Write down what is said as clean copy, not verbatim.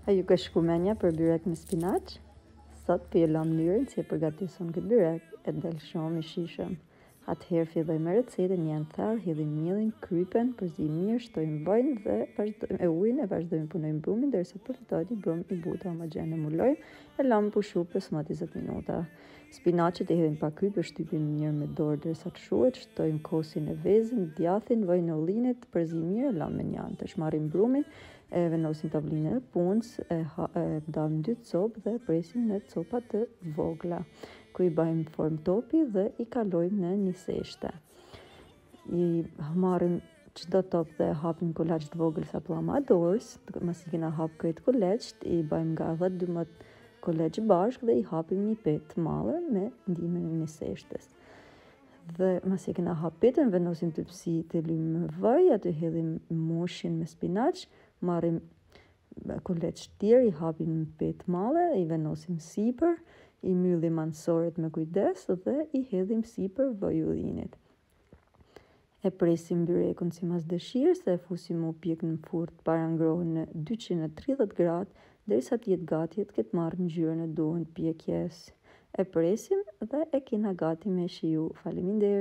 A ju ka shku menja për byrek me spinaq? Sot për la mënyrën si e përgatisun këtë byrek e del shumë i shishëm. Atëherë filloj me recetën janë thellë, hidhim mielin, krypen, përzi mirë, shtojmë vojnë dhe e ujin e vazhdojmë punojmë brumin derisa përfitojnë i brum i butë homogjen e mulojmë e lamë pushu për 20 minuta. Spinaqet e hidhim pa krype, shtypim mirë me dorë derisa të shuhet, shtojmë kosin e vezin, djathin, vojnë e ullinit, përzi mirë e lamë me njanë të shmarim brumin, e vendosim tavlinën e punës, e ndavim 2 copë dhe presim në copa të vogla, ku i bajmë formë topi dhe i kalojmë në një seshte. I marrim çdo top dhe hapim kolaç të vogël sa pllama dorës, mos i kena hap këtë kolaç, i bajmë nga 10-12 kolaç bashkë dhe i hapim një petë të madhe me ndihmën e një seshtes. Dhe mos i kena hap petën, vendosim tepsi të lymë me vaj, aty hedhim mushin me spinaq, marrim kolaç tjerë, i hapim në petë madhe, i vendosim sipër, i mbyllim ansoret me kujdes dhe i hedhim sipër vaj ullinit. E presim byrekun sipas dëshirës dhe e fusim u pjek në furrë para ngrohur në 230 gradë derisa të jetë gati të ketë marrë ngjyrën e duhur të pjekjes. E presim dhe e kena gati me shiju. Faleminderit.